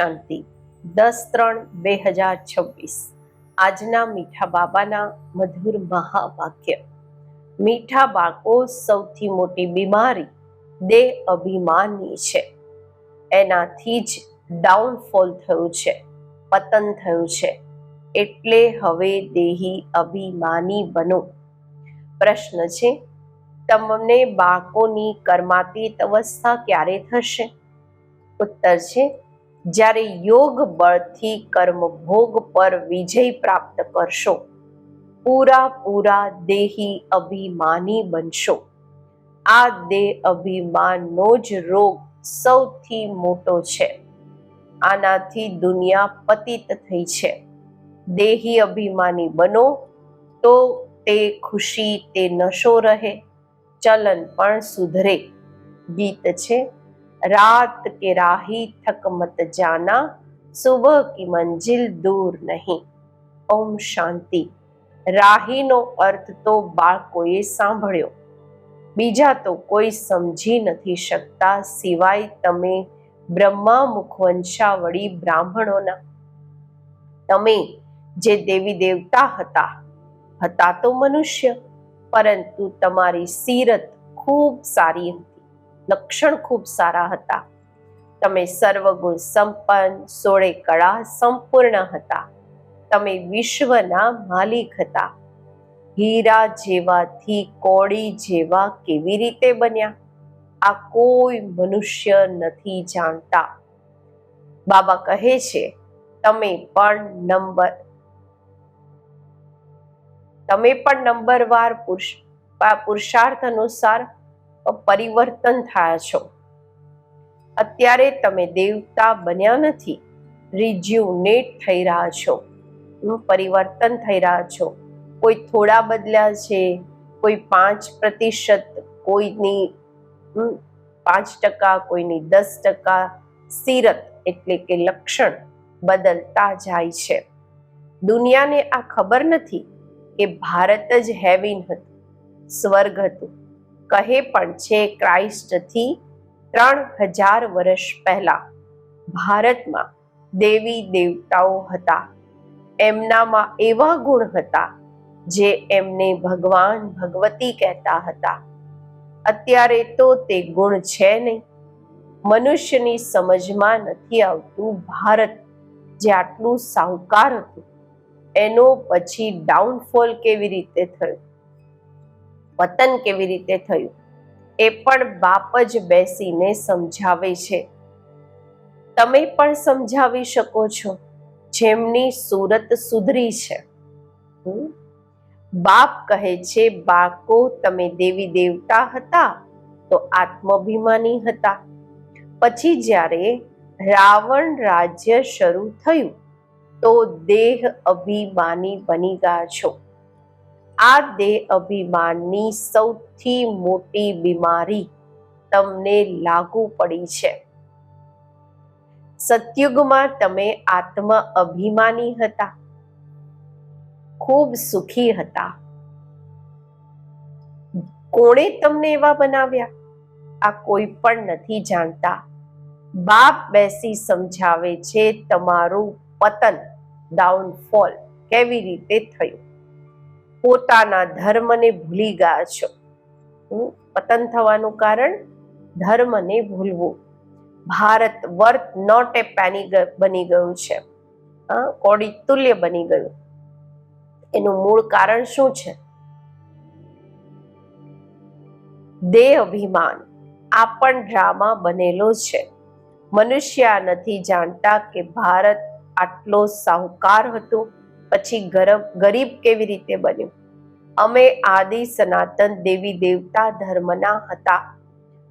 શાંતિ 10/3/2026 આજના મીઠા બાબાના મધુર મહાવાક્ય. મીઠા બાળકો સૌથી મોટી બીમારી દેહ અભિમાનની છે. એનાથી જ ડાઉનફોલ થયું છે, પતન થયું છે. એટલે હવે દેહી અભિમાની બનો. પ્રશ્ન છે, તમને બાળકોની કર્માતીત અવસ્થા ક્યારે થશે? ઉત્તર છે, જ્યારે યોગ બળથી કર્મ ભોગ પર વિજય પ્રાપ્ત કરશો, પૂરા દેહી અભિમાની બનશો. આ દેહ અભિમાનનો જ રોગ સૌથી મોટો છે. આનાથી દુનિયા પતિત થઈ છે. દેહી અભિમાની બનો તો તે ખુશી, તે નશો રહે, ચલન પણ સુધરે. ગીત છે, रात के राही थक मत जाना, सुबह की मंजिल दूर नहीं. ઓમ શાંતિ. રાહીનો અર્થ તો બાળકોએ સાંભળ્યો, બીજા તો કોઈ સમજી નથી શકતા સિવાય તમે બ્રહ્મા મુખવંશાવળી બ્રાહ્મણોના. તમે જે દેવી દેવતા હતા તો મનુષ્ય, પરંતુ તમારી સીરત ખૂબ સારી હતી, લક્ષણ ખૂબ સારા હતા. તમે સર્વગુણ સંપન્ન, 16 કળા સંપૂર્ણ હતા. તમે વિશ્વના માલિક હતા. હીરા જેવાથી કોળી જેવા કેવી રીતે બન્યા, આ કોઈ મનુષ્ય નથી જાણતા. બાબા કહે છે, તમે પણ નંબરવાર પુરુષાર્થ અનુસાર પરિવર્તન થયા છો. અત્યારે તમે દેવતા બન્યા નથી, રિજ્યુનેટ થઈ રહ્યા છો, પરિવર્તન થઈ રહ્યા છો. કોઈ થોડા બદલ્યા છે, કોઈ 5%, કોઈની 5%, કોઈની 10%. સીરત એટલે કે લક્ષણ બદલતા જાય છે. દુનિયાને આ ખબર નથી કે ભારત જ હેવન હતું, સ્વર્ગ હતું. કહે પણ છે, ક્રાઇસ્ટથી 3000 વર્ષ પહેલા ભારતમાં દેવી દેવતાઓ હતા. એમનામાં એવા ગુણ હતા જે એમને ભગવાન ભગવતી કહેતા હતા. અત્યારે તો તે ગુણ છે નહીં. મનુષ્યની સમજમાં નથી આવતું ભારત જે આટલું સાહુકાર હતું, એનો પછી ડાઉનફોલ કેવી રીતે થયું, પતન કેવી રીતે થયું, એ પણ બાપ જ બેસીને સમજાવે છે. તમે પણ સમજાવી શકો છો, જેમની સુરત સુધરી છે. બાપ કહે છે, બાળકો તમે દેવી દેવતા હતા તો આત્માભિમાની હતા. પછી જ્યારે રાવણ રાજ્ય શરૂ થયું તો દેહ અભિમાની બની ગયા છો. આ દેહ અભિમાનની સૌથી મોટી બીમારી તમને લાગુ પડી છે. સતયુગમાં તમે આત્મા અભિમાની હતા, ખૂબ સુખી હતા. કોણે તમને એવા બનાવ્યા, આ કોઈ પણ નથી જાણતા. બાપ બેસી સમજાવે છે, તમારું પતન, ડાઉનફોલ કેવી રીતે થયું. પોતાના ધર્મને ભૂલી ગયા છો. પતન થવાનું કારણ ધર્મને ભૂલવું. Bharat worth not a penny બની ગયું છે, કોડી તુલ્ય બની ગયું. એનું મૂળ કારણ શું છે? દેહ અભિમાન. આ પણ ડ્રામા બનેલો છે. મનુષ્ય નથી જાણતા કે ભારત આટલો સાહુકાર હતો, પછી ગરીબ કેવી રીતે બન્યું. અમે આદિ સનાતન દેવી દેવતા ધર્મના હતા,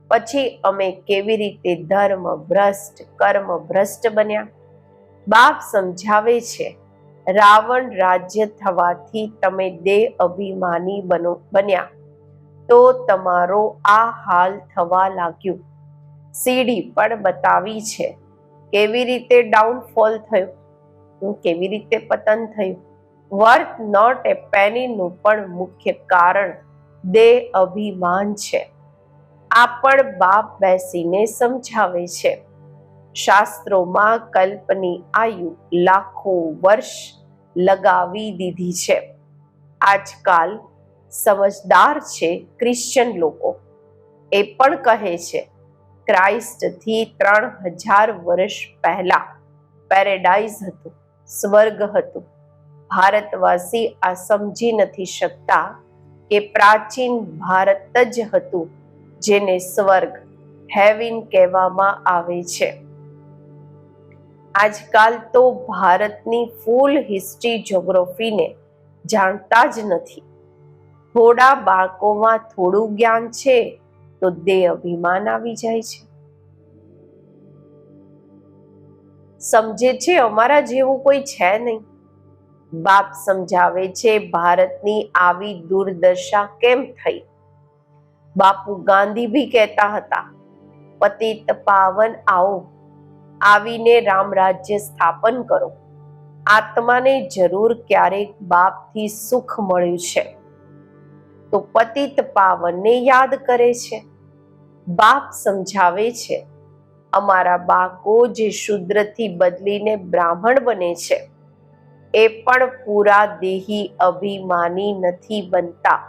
પછી અમે કેવી રીતે ધર્મ ભ્રષ્ટ, કર્મ ભ્રષ્ટ બન્યા. બાપ સમજાવે છે, રાવણ રાજ્ય થવાથી તમે દેહ અભિમાની બન્યા તો તમારો આ હાલ થવા લાગ્યું. સીડી પણ બતાવી છે કેવી રીતે ડાઉનફોલ થયું, કેવી રીતે પતન થયું. વર્થ નોટ એ પેનીનું પણ મુખ્ય કારણ દેહ અભિમાન છે. આ પણ બાપ બેસીને સમજાવે છે. શાસ્ત્રોમાં કલ્પની આયુ લાખો વર્ષ લગાવી દીધી છે. આજકાલ સમજદાર છે ક્રિશ્ચન લોકો. એ પણ કહે છે ક્રાઇસ્ટથી 3000 વર્ષ પહેલા પેરેડાઇઝ હતું, સ્વર્ગ હતું. ભારતવાસી આ સમજી નથી શકતા કે પ્રાચીન ભારત જ હતું જેને સ્વર્ગ, હેવન કહેવામાં આવે છે. આજકાલ તો ભારતની ફૂલ હિસ્ટ્રી, જ્યોગ્રાફીને જાણતા જ નથી. થોડા બાળકોમાં થોડું જ્ઞાન છે તો દેહ અભિમાન આવી જાય છે. સમજે છે અમારા જેવું કોઈ છે નહીં. બાપ સમજાવે છે ભારતની આવી દુર્દશા કેમ થઈ. બાપુ ગાંધી ભી કહેતા હતા પતિત પાવન આવો, આવીને રામ રાજ્ય સ્થાપન કરો. આત્માને જરૂર ક્યારેક બાપથી સુખ મળ્યું છે તો પતિત પાવનને યાદ કરે છે. બાપ સમજાવે છે અમારા બાળકો જે શુદ્રથી બદલીને બ્રાહ્મણ બને છે એ પણ પૂરા દેહી અભિમાની નથી બનતા.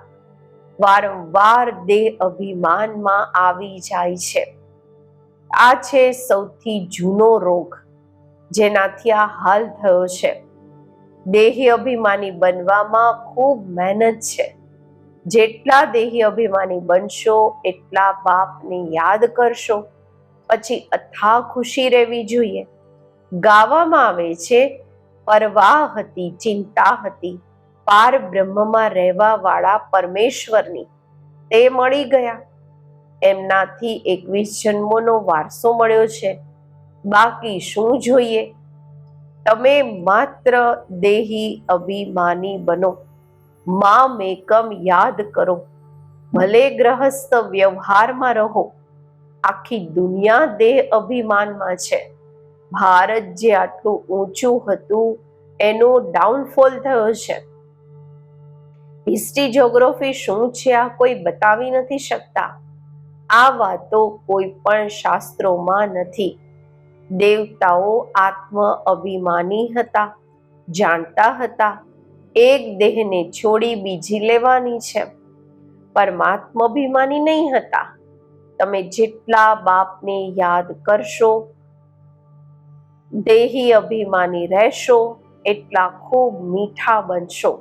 વારંવાર દેહ અભિમાનમાં આવી જાય છે. આ છે સૌથી જૂનો રોગ જેનાથી આ હાલ થયો છે. દેહી અભિમાની બનવામાં ખૂબ મહેનત છે. જેટલા દેહી અભિમાની બનશો એટલા બાપને યાદ કરશો, પછી અથાગ ખુશી રહેવી જોઈએ. ગાવામાં આવે છે પરવાહ હતી, ચિંતા હતી પાર બ્રહ્મમાં રહેવા વાળા પરમેશ્વરની, તે મળી ગયા. એમનાથી 21 જન્મોનો વારસો મળ્યો છે. બાકી શું જોઈએ? તમે માત્ર દેહી અભિમાની બનો. મામેકમ યાદ કરો. ભલે ગ્રહસ્થ વ્યવહારમાં રહો. આખી દુનિયા દેહ અભિમાનમાં છે. ભારત જે આટલું ઊંચું હતું એનો ડાઉનફોલ થયો છે. હિસ્ટ્રી, જ્યોગ્રાફી શું છે આ કોઈ બતાવી નથી શકતા. આ વાતો કોઈ પણ શાસ્ત્રોમાં નથી. દેવતાઓ આત્મ અભિમાની હતા, જાણતા હતા એક દેહને છોડી બીજી લેવાની છે. પરમાત્મા અભિમાની નહીં હતા. તમે જેટલા બાપને યાદ કરશો, દેહી અભિમાની રહેશો, એટલા ખૂબ મીઠા બનશો.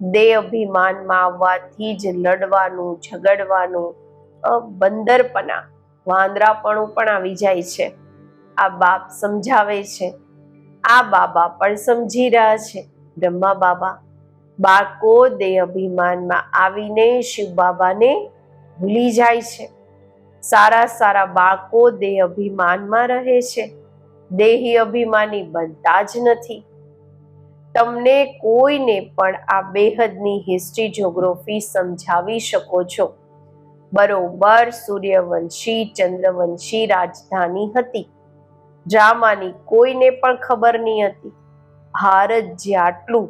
દેહ અભિમાનમાં આવવાથી જ લડવાનું, ઝઘડવાનું, બંદરપણા, વાંદરાપણું પણ આવી જાય છે. આ બાપ સમજાવે છે. આ બાબા પણ સમજી રહ્યા છે. બ્રહ્મા બાબા. બાળકો દેહ અભિમાનમાં આવીને શિવ બાબાને ભૂલી જાય છે. સારા સારા બાળકો દેહ અભિમાનમાં રહે છે. દેહી અભિમાની બનતા જ નથી. તમને કોઈને પણ આ બેહદની હિસ્ટ્રી, જ્યોગ્રાફી સમજાવી શકો છો. બરોબર સૂર્યવંશી, ચંદ્રવંશી રાજધાની હતી. ડ્રામાની કોઈને પણ ખબર નહીં હતી. ભારત જે આટલું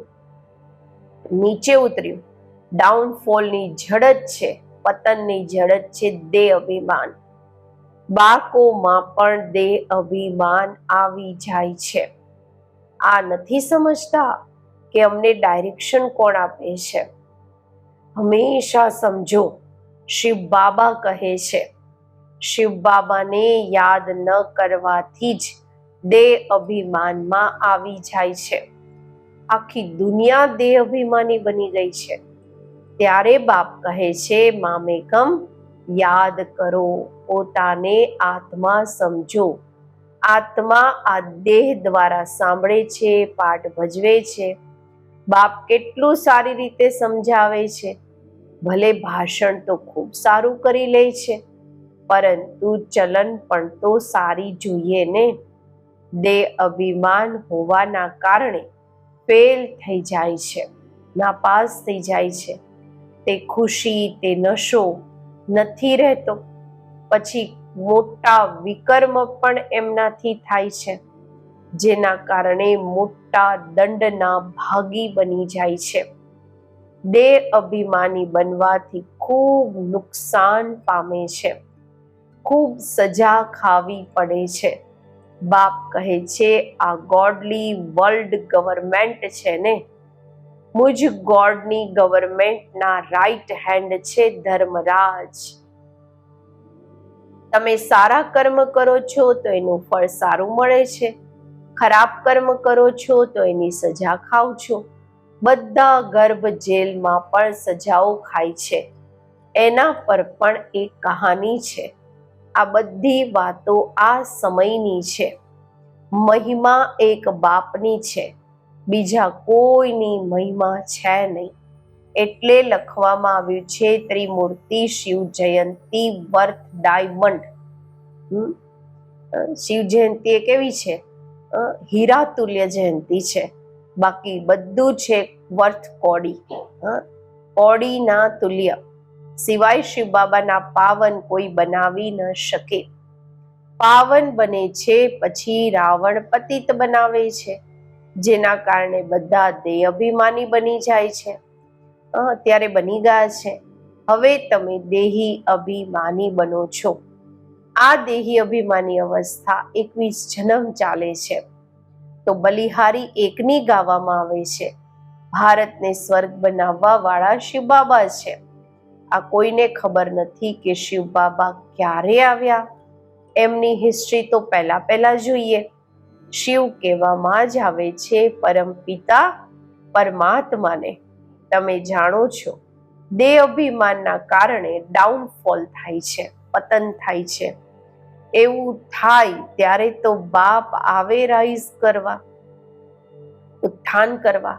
નીચે ઉતર્યું, ડાઉનફોલની ઝડપ છે, પતનની ઝડપ છે દેહ અભિમાન. બાળકોમાં પણ દેહ અભિમાન આવી જાય છે. આ નથી સમજતા કે અમને ડાયરેક્શન કોણ આપે છે. હંમેશા સમજો શિવ બાબા કહે છે. શિવ બાબાને યાદ ન કરવાથી જ દેહ અભિમાનમાં આવી જાય છે. આખી દુનિયા દેહ અભિમાની બની ગઈ છે. ત્યારે બાપ કહે છે મામેકમ યાદ કરો. પોતાને આત્મા સમજો. આત્મા આ દેહ દ્વારા સાંભળે છે, પાઠ ભજવે છે. બાપ કેટલું સારી રીતે સમજાવે છે. ભલે ભાષણ તો ખૂબ સારું કરી લે છે, પરંતુ ચલન પણ તો સારી જોઈએ ને. દેહ અભિમાન હોવાના કારણે ફેલ થઈ જાય છે, નાપાસ થઈ જાય છે. તે ખુશી, તે નશો નથી રહેતો. પછી મોટા વિકર્મ પણ એમનાથી થાય છે, જેના કારણે મોટા દંડના ભાગી બની જાય છે. દેહ અભિમાની બનવાથી ખૂબ નુકસાન પામે છે. ખૂબ સજા ખાવી પડે છે. બાપ કહે છે આ ગોડલી વર્લ્ડ ગવર્મેન્ટ છે ને, મુજ ગોડની ગવર્મેન્ટના રાઈટ હેન્ડ છે ધર્મરાજ. તમે સારા કર્મ કરો છો તો એનું ફળ સારું મળે છે, ખરાબ કર્મ કરો છો તો એની સજા ખાવ છો. બધા ગર્ભ જેલમાં પણ સજાઓ ખાય છે, એના પર પણ એક કહાની છે. આ બધી વાતો આ સમયની છે. મહિમા એક બાપની છે, બીજા કોઈની મહિમા છે નહીં. એટલે લખવામાં આવ્યું છે ત્રિમૂર્તિ શિવ જયંતી વર્થ ડાયમંડ. શિવ જયંતિ એ કેવી છે? હીરા તુલ્ય જયંતિ છે. બાકી બધું છે વર્થ કોડી, કોડીના તુલ્ય. સિવાય શિવ બાબાના પાવન કોઈ બનાવી ન શકે. પાવન બને છે પછી રાવણ પતિત બનાવે છે, જેના કારણે બધા દેહ અભિમાની બની જાય છે. ત્યારે બની ગયા છે. હવે તમે દેહી અભિમાની બનો છો. આ દેહી અભિમાની અવસ્થા 21 જન્મ ચાલે છે. તો બલિહારી એકની ગાવામાં આવે છે. ભારતને સ્વર્ગ બનાવવા વાળા શિવ બાબા છે. આ કોઈને ખબર નથી કે શિવ બાબા ક્યારે આવ્યા. એમની હિસ્ટ્રી તો પહેલા જોઈએ. શિવ કહેવામાં જ આવે છે પરમપિતા પરમાત્માને. તમે જાણો છો દેહ અભિમાનના કારણે ડાઉનફોલ થાય છે, પતન થાય છે. એવું થાય ત્યારે તો બાપ આવે રાઈઝ કરવા, ઉત્થાન કરવા.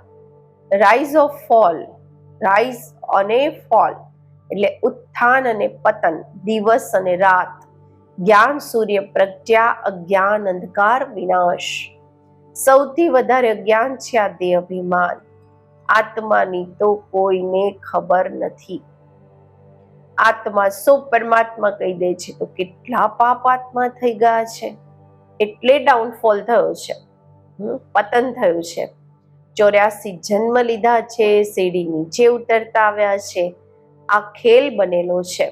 રાઈઝ ઓફ ફોલ, રાઈઝ અને ફોલ એટલે ઉત્થાન અને પતન, દિવસ અને રાત, જ્ઞાન સૂર્ય પ્રજ્ઞા, અજ્ઞાન અંધકાર વિનાશ. સૌથી વધારે અજ્ઞાન છે આ દેહ અભિમાન. આત્માની તો કોઈને ખબર નથી. આત્મા સો પરમાત્મા કહી દે છે તો કેટલા પાપ આત્મા થઈ ગયા છે. એટલે ડાઉનફોલ થયો છે, પતન થયું છે. 84 જન્મ લીધા છે, સીડી નીચે ઉતરતા આવ્યા છે. આ ખેલ બનેલો છે.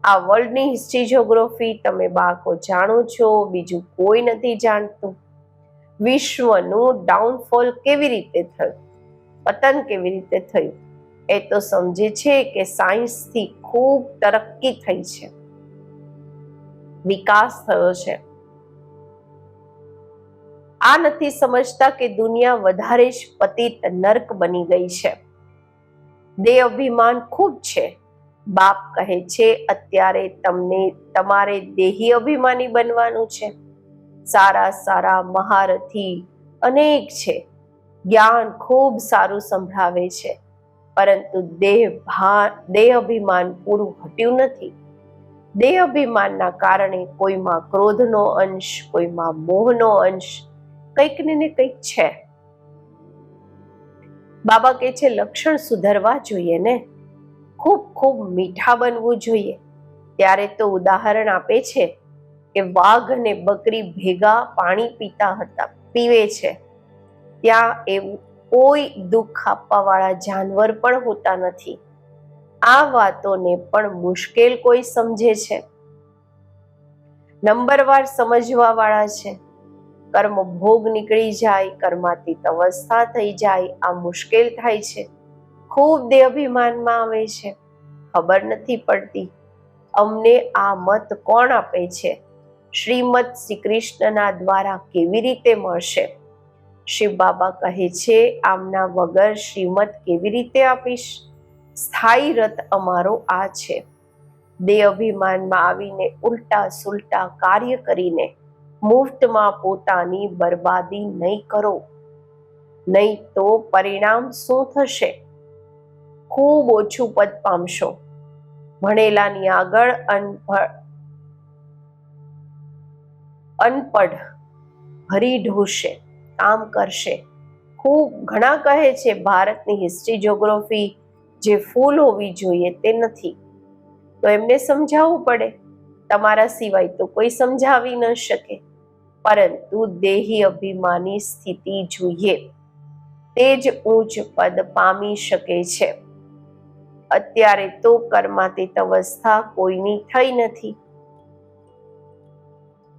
આ વર્લ્ડની હિસ્ટ્રી જ્યોગ્રાફી તમે બાળકો જાણો છો, બીજું કોઈ નથી જાણતું. વિશ્વનું ડાઉનફોલ કેવી રીતે થયું, પતન કેવી રીતે થયું, એ તો સમજે છે કે સાયન્સથી ખૂબ તરક્કી થઈ છે, વિકાસ થયો છે. આ નથી સમજતા કે દુનિયા વધારે જ પતિત નર્ક બની ગઈ છે. દેહ અભિમાન ખૂબ છે. બાપ કહે છે અત્યારે તમારે દેહી અભિમાની બનવાનું છે. સારા સારા મહારથી અનેક છે, જ્ઞાન ખૂબ સારું સંભળાવે છે, પરંતુ દેહ અભિમાન પૂરું હટ્યું નથી. દેહ અભિમાનના કારણે કોઈમાં ક્રોધનો અંશ, કોઈમાં મોહનો અંશ, કંઈક ને કંઈક છે. બાબા કહે છે લક્ષણ સુધરવા જોઈએ ને, ખૂબ ખૂબ મીઠા બનવું જોઈએ. ત્યારે તો ઉદાહરણ આપે છે કે વાઘ અને બકરી ભેગા પાણી પીવે છે. ત્યાં એવું કોઈ દુઃખ આપવા વાળા જાનવર પણ હોતા નથી. આ વાતોને પણ મુશ્કેલ કોઈ સમજે છે. નંબરવાર સમજવા વાળા છે. કર્મ ભોગ નીકળી જાય, કર્માતીત અવસ્થા થઈ જાય, આ મુશ્કેલ થાય છે. ખૂબ દેહ અભિમાનમાં આવે છે, ખબર નથી પડતી. અમને આ મત કોણ આપે છે? શ્રીમદ શ્રી કૃષ્ણના દ્વારા કેવી રીતે મળશે? શિવ બાબા કહે છે આમના વગર શ્રીમદ કેવી રીતે આપીશ? સ્થાયી રથ અમારો આ છે. દેહ અભિમાનમાં આવીને ઉલટા સુલટા કાર્ય કરીને મુફ્તમાં પોતાની બરબાદી નહીં કરો, નહીં તો પરિણામ શું થશે? ખૂબ ઓછું પદ પામશો. ભણેલાની આગળ અનપઢ ભરી ઢોશે, કામ કરશે. ખૂબ ઘણા કહે છે ભારતની હિસ્ટ્રી જ્યોગ્રાફી જે ફૂલ હોવી જોઈએ તે નથી. તો એમને સમજાવવું પડે. તમારા સિવાય તો કોઈ સમજાવી ન શકે. પરંતુ દેહી અભિમાની સ્થિતિ જોઈએ, તે જ ઊંચ પદ પામી શકે છે. અત્યારે તો કર્માતીત અવસ્થા કોઈની થઈ નથી.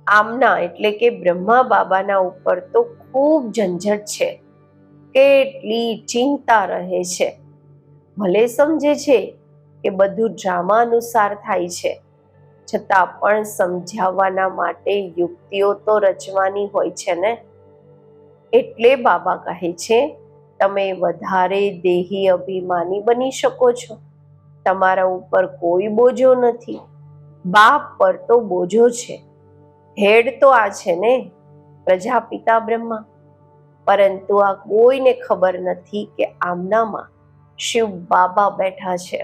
આમના એટલે કે બ્રહ્મા બાબાના ઉપર તો ખૂબ ઝંઝટ છે, કેટલી ચિંતા રહે છે. ભલે સમજે છે કે બધું ડ્રામા અનુસાર થાય છે, છતાં પણ સમજાવવાના માટે યુક્તિઓ તો રચવાની હોય છે ને. એટલે બાબા કહે છે, તમે વધારે દેહી અભિમાની બની શકો છો. તમારા ઉપર કોઈ બોજો નથી. બાપ પર તો બોજો છે. હેડ તો આ છે ને, પ્રજાપિતા બ્રહ્મા. પરંતુ આ કોઈને ખબર નથી કે આમનામાં શિવ બાબા બેઠા છે.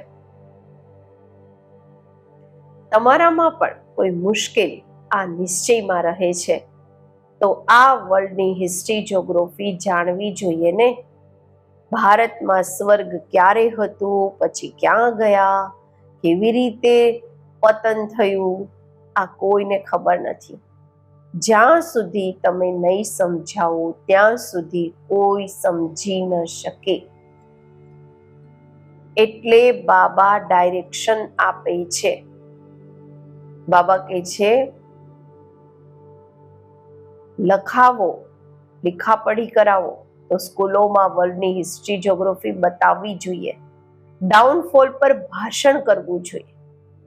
તમારામાં પણ કોઈ મુશ્કેલી આ નિશ્ચયમાં રહે છે, તો આ વર્લ્ડની હિસ્ટ્રી જ્યોગ્રાફી જાણવી જોઈએ ને. ભારતમાં સ્વર્ગ ક્યારે હતું, પછી ક્યાં ગયા, કેવી રીતે પતન થયું, આ કોઈને ખબર નથી. જ્યાં સુધી તમે નહીં સમજાવો ત્યાં સુધી કોઈ સમજી ન શકે. એટલે બાબા ડાયરેક્શન આપે છે. બાબા કહે છે, લખાવો, લીખાપડી કરાવો, તો સ્કૂલોમાં વર્લ્ડની હિસ્ટ્રી જ્યોગ્રાફી બતાવવી જોઈએ. ડાઉનફોલ પર ભાષણ કરવું જોઈએ.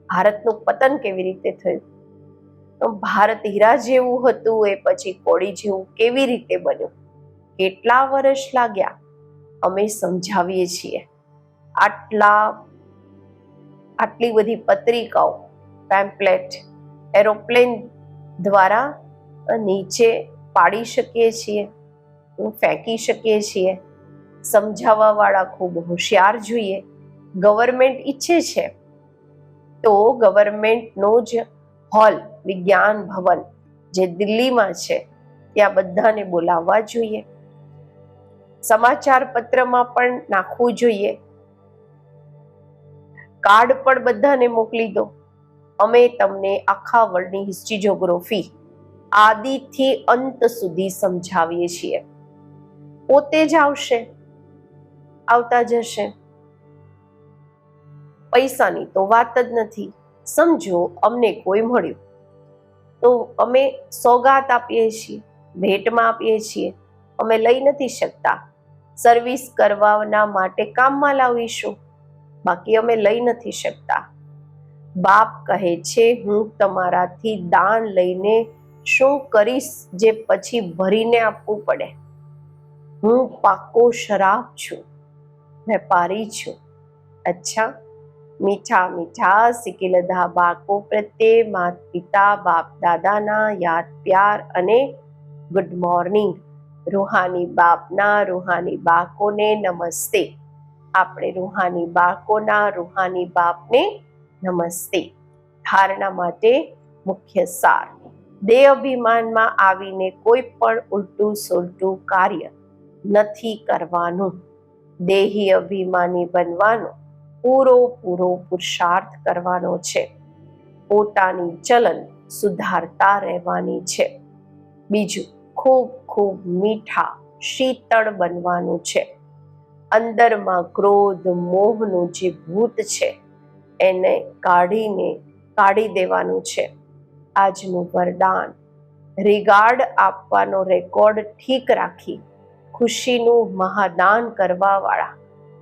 ભારતનું પતન કેવી રીતે થયું, ભારત હીરા જેવું હતું એ પછી કોડી જેવું કેવી રીતે બન્યું, કેટલા વર્ષ લાગ્યા, અમે સમજાવીએ છીએ. આટલી બધી પત્રિકાઓ, પેમ્પલેટ, એરોપ્લેન દ્વારા નીચે પાડી શકીએ છીએ, ફેંકી શકીએ છીએ. સમજાવવા વાળા ખૂબ હોશિયાર જોઈએ. ગવર્મેન્ટ ઈચ્છે છે તો ગવર્મેન્ટનો જ હોલ, વિજ્ઞાન ભવન જે દિલ્હીમાં છે, ત્યાં બધાને બોલાવવા જોઈએ. સમાચાર પત્રમાં પણ નાખવું જોઈએ. કાર્ડ પણ બધાને મોકલી દો. અમે તમને આખા વર્લ્ડની હિસ્ટ્રી જ્યોગ્રાફી આદિથી અંત સુધી સમજાવીએ છીએ. પોતે જ આવતા જશે. પૈસાની તો વાત જ નથી. સમજો અમને કોઈ મળ્યું તો અમે સોગાત આપીએ છીએ, ભેટમાં આપીએ છીએ. અમે લઈ નથી શકતા. સર્વિસ કરવાના માટે કામમાં લાવીશું, બાકી અમે લઈ નથી શકતા. બાપ કહે છે, હું તમારાથી દાન લઈને શું કરીશ જે પછી ભરીને આપવું પડે. હું પાકો શરાબ છું, વેપારી છું. અચ્છા, મીઠા મીઠા સિકિલધા બાળકો પ્રત્યે માતા પિતા બાપ દાદાના યાદ પ્યાર અને ગુડ મોર્નિંગ. રૂહાની બાપના રૂહાની બાળકોને નમસ્તે. આપણે રૂહાની બાળકોના રૂહાની બાપને નમસ્તે. ધારણા માટે મુખ્ય સાર: દેહ અભિમાનમાં આવીને કોઈ પણ ઉલટું સુલટું કાર્ય નથી કરવાનું. દેહી અભિમાની બનવાનો પૂરો પુરુષાર્થ કરવાનો છે. પોતાની ચલન સુધારતા રહેવાની છે. બીજું, ખૂબ ખૂબ મીઠા શીતળ બનવાનું છે. અંદરમાં ક્રોધ મોહનું જે ભૂત છે એને કાઢી દેવાનું છે. આજનું વરદાન: રિગાર્ડ આપવાનો રેકોર્ડ ઠીક રાખી ખુશીનું મહાદાન કરવા વાળા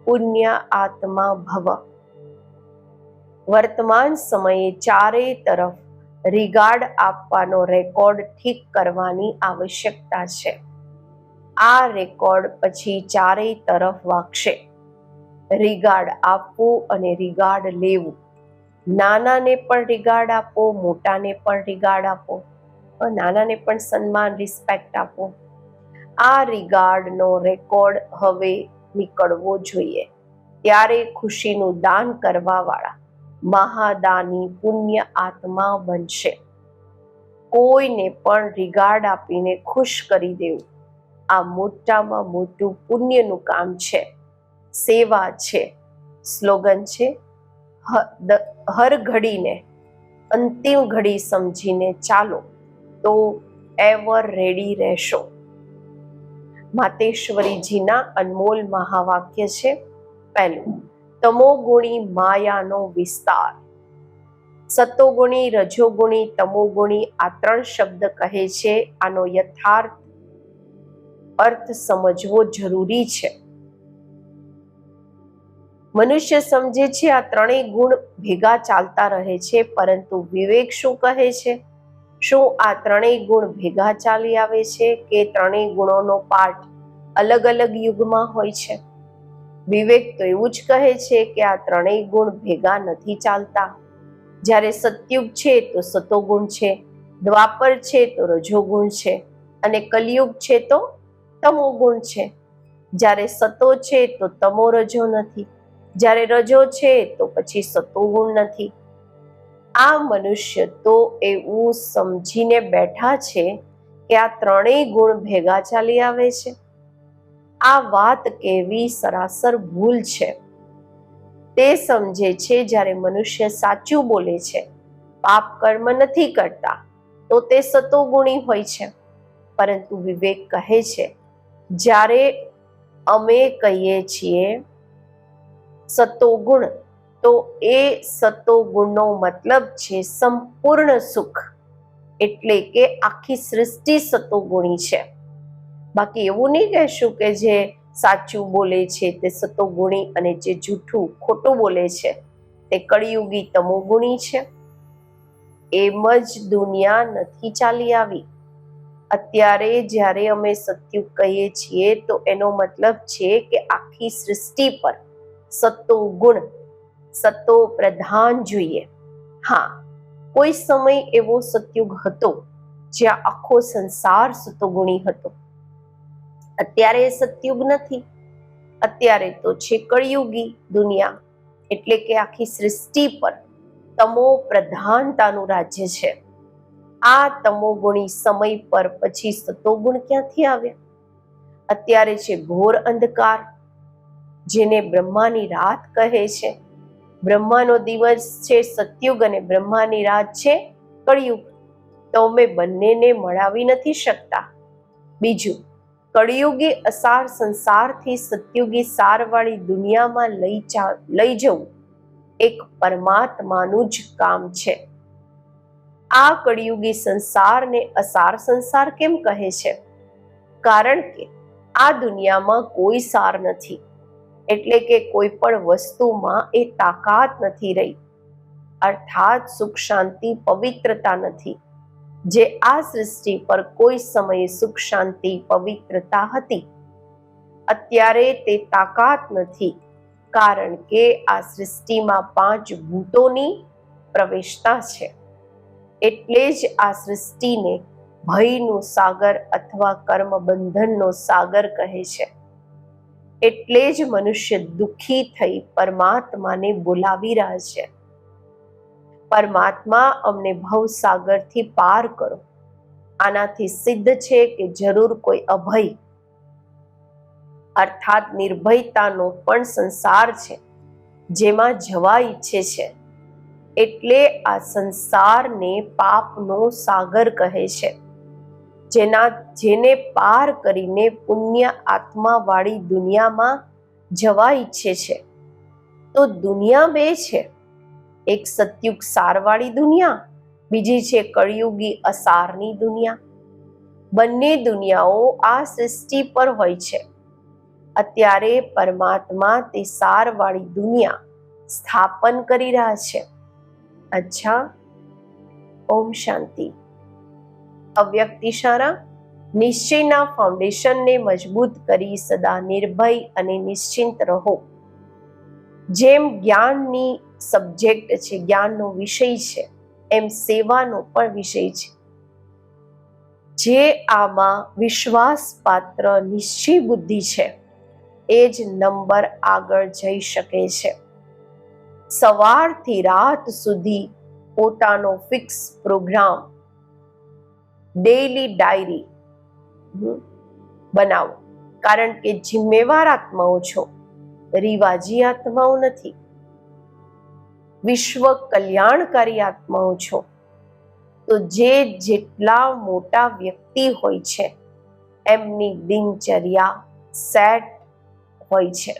પુણ્ય આત્મા ભવ. વર્તમાન સમયે ચારે તરફ રિગાર્ડ આપવાનો રેકોર્ડ ઠીક કરવાની આવશ્યકતા છે. આ રેકોર્ડ પછી ચારે તરફ વાગશે. રિગાર્ડ આપવું અને રિગાર્ડ લેવું. નાનાને પણ રિગાર્ડ આપો, મોટાને પણ રિગાર્ડ આપો, નાનાને પણ સન્માન, રિસ્પેક્ટ આપો. આ રિગાર્ડનો રેકોર્ડ હવે નીકળવો જોઈએ. ત્યારે ખુશીનું દાન કરવા વાળા મહાદાની પુણ્ય આત્મા બનશે. કોઈને પણ રિગાર્ડ આપીને ખુશ કરી દેવું, આ મોટામાં મોટું પુણ્યનું કામ છે, સેવા છે. સ્લોગન છે, હર ઘડીને અંતિમ ઘડી સમજીને ચાલો તો એવર રેડી રહેશો. માતેશ્વરીજીના અનમોલ મહાવાક્ય છે. પહેલું, તમોગુણી માયાનો વિસ્તાર. સતોગુણી, રજોગુણી, તમોગુણી આ 3 શબ્દ કહે છે. આનો યથાર્થ અર્થ સમજવો જરૂરી છે. મનુષ્ય સમજે છે આ 3 ગુણ ભેગા ચાલતા રહે છે, પરંતુ વિવેક શું કહે છે? શું આ 3 ગુણ ભેગા ચાલી આવે છે કે 3 ગુણોનો પાઠ અલગ અલગ યુગમાં હોય છે? વિવેક તો એવું જ કહે છે કે આ 3 ગુણ ભેગા નથી ચાલતા. જ્યારે સતયુગ છે તો સતોગુણ છે, દ્વાપર છે તો રજોગુણ છે, અને કલયુગ છે તો તમોગુણ છે. જ્યારે સતો છે તો તમો રજો નથી, જ્યારે રજો છે તો પછી સતોગુણ નથી. આ મનુષ્ય તો એવું સમજીને બેઠા છે કે આ 3 ગુણ ભેગા ચાલી આવે છે. આ વાત કહેવી સરાસર ભૂલ છે. તે સમજે છે જ્યારે મનુષ્ય સાચું બોલે છે, પાપ કર્મ નથી કરતા, તો તે સતોગુણી હોય છે. પરંતુ વિવેક કહે છે જ્યારે અમે કહીએ છીએ સતોગુણ, તો એ સતોગુણનો મતલબ છે સંપૂર્ણ સુખ, એટલે કે આખી સૃષ્ટિ સતોગુણી છે. બાકી એવું નહીં કહેશું કે જે સાચું બોલે છે તે સતોગુણી અને જે જૂઠું ખોટું બોલે છે તે કળિયુગી તમોગુણી છે. એમ જ દુનિયા નથી ચાલી આવી. અત્યારે જ્યારે અમે સતયુગ કહીએ છીએ તો એનો મતલબ છે કે આખી સૃષ્ટિ પર સતોગુણ, સતો પ્રધાન જોઈએ. હા, કોઈ સમય એવો સતયુગ હતો જ્યાં આખો સંસાર સતોગુણી હતો. અત્યારે સતયુગ નથી. અત્યારે તો છે કળિયુગી દુનિયા, એટલે કે આખી સૃષ્ટિ પર તમો પ્રધાનતાનું રાજ્ય છે. આ તમોગુણી સમય પર પછી સતોગુણ ક્યાંથી આવ્યા? અત્યારે છે ઘોર અંધકાર, જેને બ્રહ્માની રાત કહે છે. બ્રહ્માનો દિવસ છે સતયુગ અને બ્રહ્માની રાત છે કળિયુગ. તો અમે બંનેને મળાવી નથી શકતા. બીજું, કળિયુગી અસાર સંસારથી સતયુગી સારવાળી દુનિયામાં લઈ જવું એક પરમાત્માનું જ કામ છે. આ કળિયુગી સંસારને અસાર સંસાર કેમ કહે છે? કારણ કે આ દુનિયામાં કોઈ સાર નથી, એટલે કે કોઈ પણ વસ્તુમાં એ તાકાત નથી રહી, અર્થાત સુખ, શાંતિ, પવિત્રતા નથી. જે આ સૃષ્ટિ પર કોઈ સમયે સુખ, શાંતિ, પવિત્રતા હતી, અત્યારે તે તાકાત નથી, કારણ કે આ સૃષ્ટિમાં 5 ભૂતોની પ્રવેશતા છે. એટલે જ આ સૃષ્ટિને ભયનું સાગર અથવા કર્મ બંધનનો સાગર કહે છે. એટલે જ મનુષ્ય દુઃખી થઈ પરમાત્માને બોલાવી રહ્યા છે. પરમાત્મા, અમને ભવસાગરથી પાર કરો. આનાથી સિદ્ધ છે કે જરૂર કોઈ અભય અર્થાત નિર્ભયતાનો પણ સંસાર છે, જેમાં જવા ઈચ્છે છે. એટલે આ સંસારને પાપનો સાગર કહે છે, જેને પાર કરીને પુણ્ય આત્માવાળી દુનિયામાં જવા ઈચ્છે છે. તો દુનિયા 2 છે, એક સતયુગ સારવાળી દુનિયા, બીજી છે કળિયુગી અસારની દુનિયા. બંને દુનિયાઓ આ સૃષ્ટિ પર હોય છે. અત્યારે પરમાત્મા તે સારવાળી દુનિયા સ્થાપન કરી રહ્યા છે. અચ્છા, ઓમ શાંતિ. અવ્યક્ત ઇશારા. નિશ્ચયના ફાઉન્ડેશનને મજબૂત કરી સદા નિર્ભય અને નિશ્ચિંત રહો. જેમ જ્ઞાનની સબ્જેક્ટ છે, જ્ઞાનનો વિષય છે, એમ સેવાનો પણ વિષય છે. જે આમાં વિશ્વાસપાત્ર નિશ્ચય બુદ્ધિ છે એ જ નંબર આગળ જઈ શકે છે. સવારથી રાત સુધી પોતાનો ફિક્સ પ્રોગ્રામ, ડેઈલી ડાયરી બનાવો, કારણ કે જિમ્મેવાર આત્માઓ છો, રિવાજી આત્માઓ નથી. વિશ્વ કલ્યાણકારી આત્માઓ છો. તો જેટલા મોટા વ્યક્તિ હોય છે એમની દિનચર્યા સેટ હોય છે.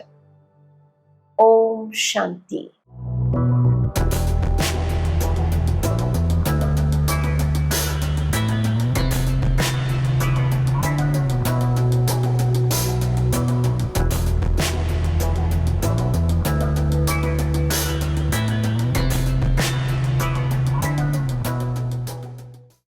ઓમ શાંતિ.